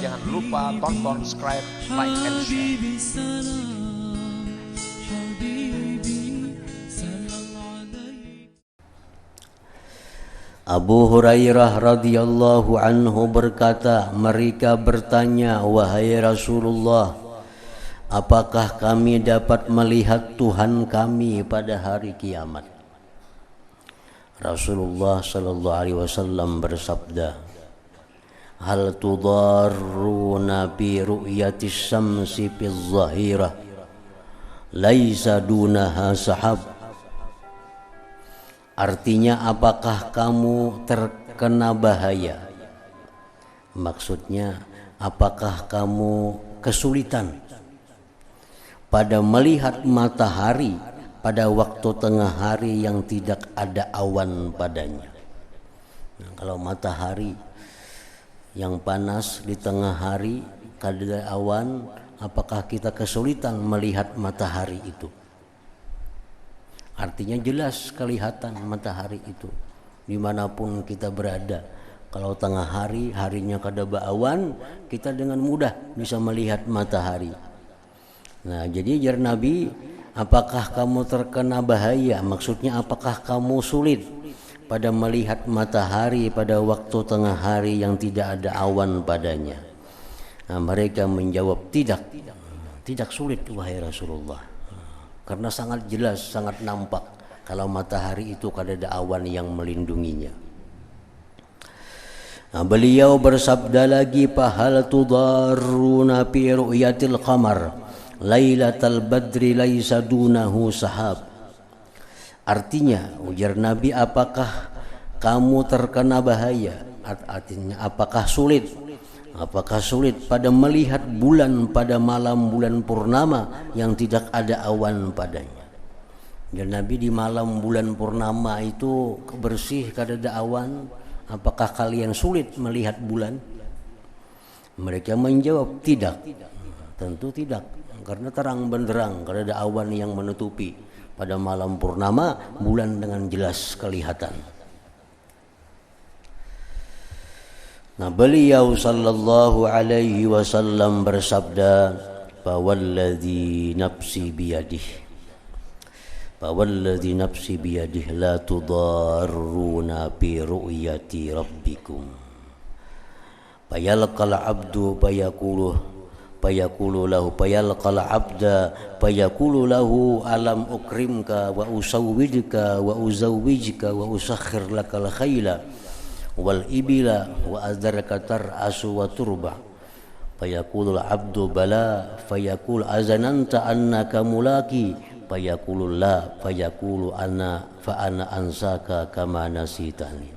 Jangan lupa tonton, subscribe, like, and share. Abu Hurairah radhiyallahu anhu berkata, mereka bertanya, wahai Rasulullah, apakah kami dapat melihat Tuhan kami pada hari kiamat? Rasulullah sallallahu alaihi wasallam bersabda, hal tudarruna bi ru'yatis syamsi fil zahirah laisa dunaha sahab. Artinya, apakah kamu terkena bahaya? Maksudnya, apakah kamu kesulitan pada melihat matahari pada waktu tengah hari yang tidak ada awan padanya? Nah, kalau matahari yang panas di tengah hari kada ada awan, apakah kita kesulitan melihat matahari itu? Artinya jelas kelihatan matahari itu dimanapun kita berada. Kalau tengah hari, harinya kada baawan, kita dengan mudah bisa melihat matahari. Nah, jadi jar Nabi, apakah kamu terkena bahaya? Maksudnya, apakah kamu sulit pada melihat matahari pada waktu tengah hari yang tidak ada awan padanya? Nah, mereka menjawab, tidak sulit wahai Rasulullah. Karena sangat jelas, sangat nampak kalau matahari itu kada ada awan yang melindunginya. Nah, beliau bersabda lagi, fahal tudarruna fi ru'yatil qamar lailatal badri laisa dunahu sahab. Artinya, ujar Nabi, apakah kamu terkena bahaya? Artinya, apakah sulit pada melihat bulan pada malam bulan purnama yang tidak ada awan padanya? Dan Nabi, di malam bulan purnama itu bersih, kada ada awan, apakah kalian sulit melihat bulan? Mereka menjawab, tidak. Tentu tidak, karena terang benderang, kada ada awan yang menutupi. Pada malam purnama bulan dengan jelas kelihatan. Nah, beliau sallallahu alaihi wasallam bersabda, fawalladzi nafsi biyadih la tudarruna bi ru'yati rabbikum fayalqal abdu fayaqulu lahu alam ukrimka wa usawwijka wa uzawwijka wa usakhir lakal khayla wal ibila wa adarka tar'asu wa turba fayaqulul abdu bala fayaqul azananta annaka mulaki fayaqulul la fayaqulu ana fa ana ansaka kama nasitani.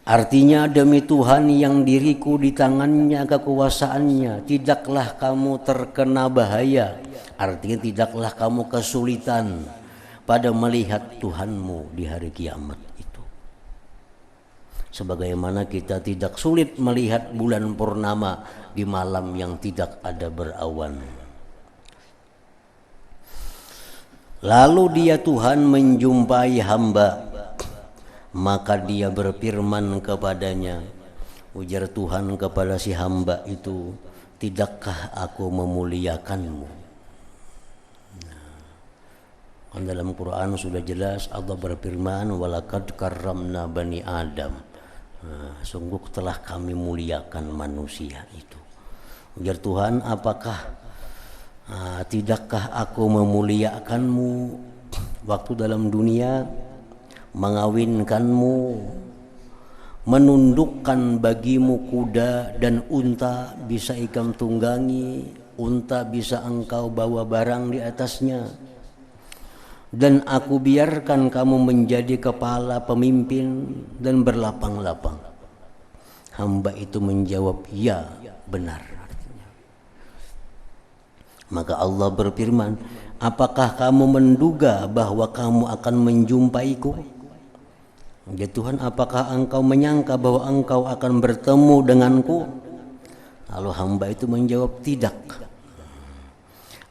Artinya, demi Tuhan yang diriku di tangannya kekuasaannya, tidaklah kamu terkena bahaya. Artinya, tidaklah kamu kesulitan pada melihat Tuhanmu di hari kiamat. Sebagaimana kita tidak sulit melihat bulan purnama di malam yang tidak ada berawan. Lalu dia Tuhan menjumpai hamba, maka dia berfirman kepadanya, ujar Tuhan kepada si hamba itu, tidakkah aku memuliakanmu? Nah, dalam Quran sudah jelas Allah berfirman, walaqad karramna bani Adam. Nah, sungguh telah kami muliakan manusia itu. Ujar Tuhan, apakah tidakkah aku memuliakanmu waktu dalam dunia, mengawinkanmu, menundukkan bagimu kuda dan unta bisa ikam tunggangi, unta bisa engkau bawa barang di atasnya, dan aku biarkan kamu menjadi kepala pemimpin dan berlapang-lapang. Hamba itu menjawab, ya benar. Maka Allah berfirman, apakah kamu menduga bahwa kamu akan menjumpaiku? Ya Tuhan, apakah engkau menyangka bahwa engkau akan bertemu denganku? Lalu hamba itu menjawab, tidak.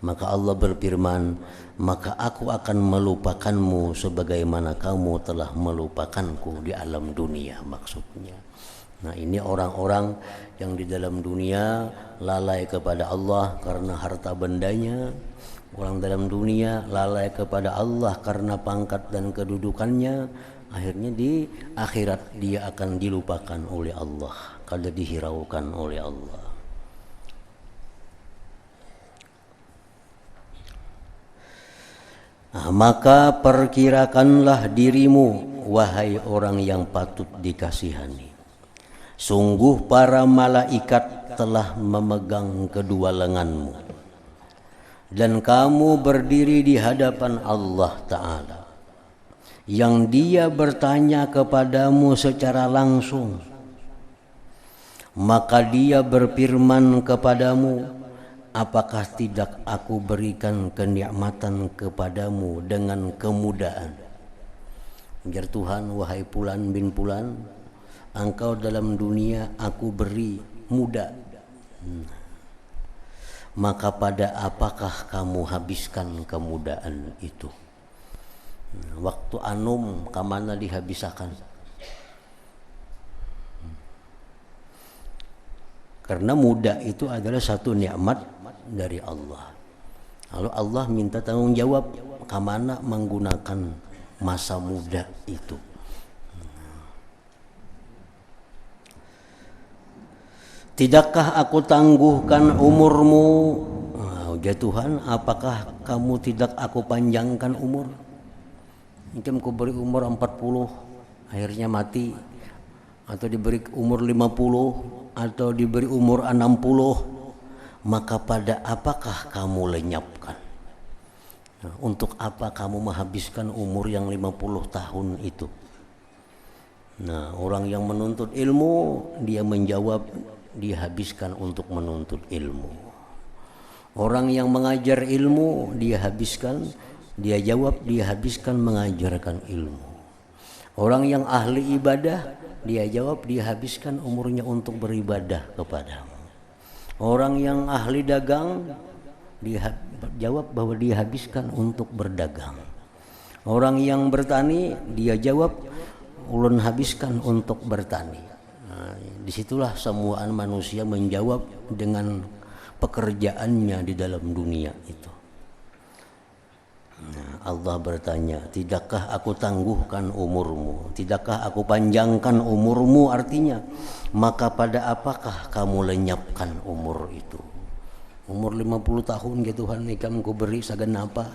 Maka Allah berfirman, maka aku akan melupakanmu sebagaimana kamu telah melupakanku di alam dunia, maksudnya. Nah, ini orang-orang yang di dalam dunia lalai kepada Allah karena harta bendanya. Orang dalam dunia lalai kepada Allah karena pangkat dan kedudukannya. Akhirnya di akhirat dia akan dilupakan oleh Allah, kalau dihiraukan oleh Allah. Nah, maka perkirakanlah dirimu, wahai orang yang patut dikasihani. Sungguh para malaikat telah memegang kedua lenganmu, dan kamu berdiri di hadapan Allah Ta'ala, yang Dia bertanya kepadamu secara langsung. Maka Dia berfirman kepadamu, apakah tidak aku berikan kenikmatan kepadamu dengan kemudahan? Ujar Tuhan, wahai Fulan bin Fulan, engkau dalam dunia aku beri mudah. Maka pada apakah kamu habiskan kemudahan itu? Waktu anum kamana dihabiskan? Karena muda itu adalah satu nikmat dari Allah. Lalu Allah minta tanggung jawab, kamana menggunakan masa muda itu. Tidakkah aku tangguhkan umurmu? Ya Tuhan, apakah kamu tidak aku panjangkan umur? Mungkin aku beri umur 40, akhirnya mati. Atau diberi umur 50, atau diberi umur 60. Maka pada apakah kamu lenyapkan? Untuk apa kamu menghabiskan umur yang 50 tahun itu? Nah, orang yang menuntut ilmu, dia menjawab, dihabiskan untuk menuntut ilmu. Orang yang mengajar ilmu, dia jawab, dia habiskan mengajarkan ilmu. Orang yang ahli ibadah, dia jawab, dia habiskan umurnya untuk beribadah kepadamu. Orang yang ahli dagang, dia jawab bahwa dia habiskan untuk berdagang. Orang yang bertani, dia jawab, ulun habiskan untuk bertani. Disitulah semua manusia menjawab dengan pekerjaannya di dalam dunia itu. Nah, Allah bertanya, tidakkah aku tangguhkan umurmu? Tidakkah aku panjangkan umurmu? Artinya, maka pada apakah kamu lenyapkan umur itu? Umur 50 tahun ya Tuhan, ikam ku beri sagan apa?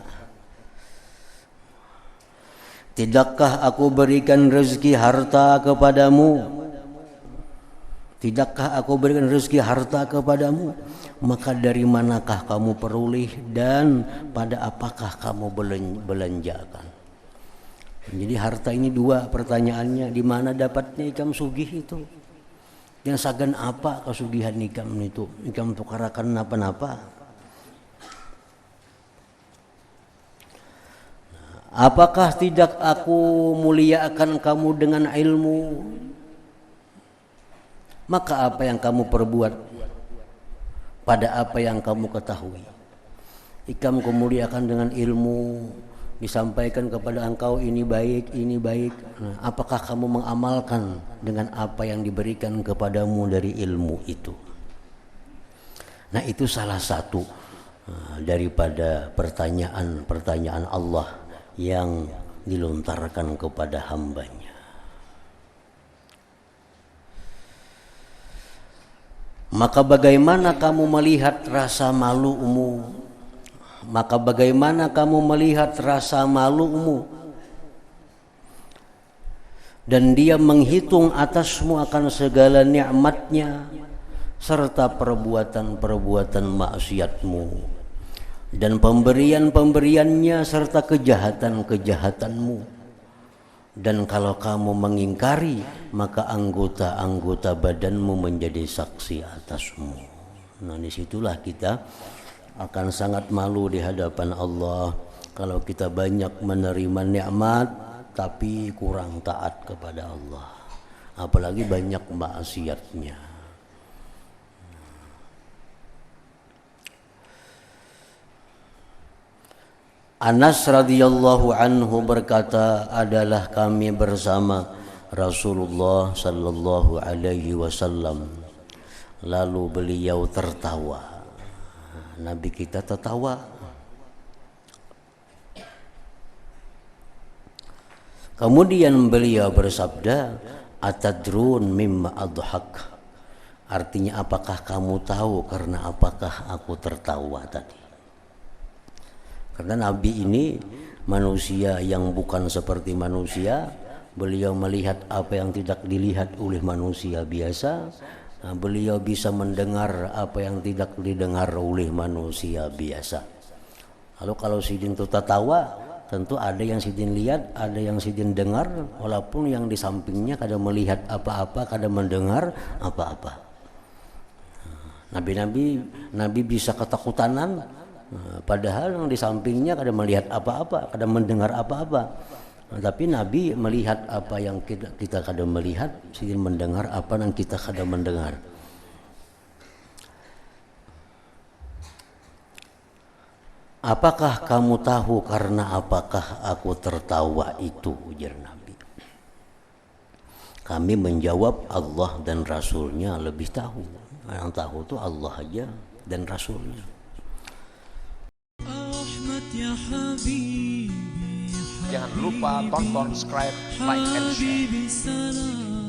Tidakkah aku berikan rezeki harta kepadamu? Tidakkah aku berikan rezeki harta kepadamu? Maka dari manakah kamu peroleh dan pada apakah kamu belanjakan? Jadi harta ini dua pertanyaannya, di mana dapatnya ikam sugih itu? Yang sagan apa kesugihan ikam itu? Ikam tukarakan apa-apa? Apakah tidak aku muliakan kamu dengan ilmu? Maka apa yang kamu perbuat pada apa yang kamu ketahui? Ikam kemuliakan dengan ilmu, disampaikan kepada engkau ini baik, ini baik. Nah, apakah kamu mengamalkan dengan apa yang diberikan kepadamu dari ilmu itu? Nah, itu salah satu daripada pertanyaan-pertanyaan Allah yang dilontarkan kepada hambanya. Maka bagaimana kamu melihat rasa malumu? Maka bagaimana kamu melihat rasa malumu? Dan dia menghitung atasmu akan segala nikmatnya serta perbuatan-perbuatan maksiatmu dan pemberian-pemberiannya serta kejahatan-kejahatanmu. Dan kalau kamu mengingkari, maka anggota-anggota badanmu menjadi saksi atasmu. Nah, disitulah kita akan sangat malu di hadapan Allah kalau kita banyak menerima nikmat tapi kurang taat kepada Allah, apalagi banyak maksiatnya. Anas radhiyallahu anhu berkata, adalah kami bersama Rasulullah sallallahu alaihi wasallam. Lalu beliau tertawa. Nabi kita tertawa. Kemudian beliau bersabda, atadrun mimma adhak. Artinya, apakah kamu tahu karena apakah aku tertawa tadi? Karena Nabi ini manusia yang bukan seperti manusia. Beliau melihat apa yang tidak dilihat oleh manusia biasa. Beliau bisa mendengar apa yang tidak didengar oleh manusia biasa. Lalu kalau sidin itu tertawa, tentu ada yang sidin lihat, ada yang sidin dengar, walaupun yang di sampingnya kadang melihat apa-apa, kadang mendengar apa-apa. Nabi bisa ketakutanan, padahal yang di sampingnya kadang melihat apa-apa, kadang mendengar apa-apa. Tapi Nabi melihat apa yang kita kadang melihat, sidin mendengar apa yang kita kadang mendengar. Apakah kamu tahu karena apakah aku tertawa itu, ujar Nabi. Kami menjawab, Allah dan Rasulnya lebih tahu. Yang tahu itu Allah aja dan Rasulnya. Jangan lupa tonton, subscribe, like, and share.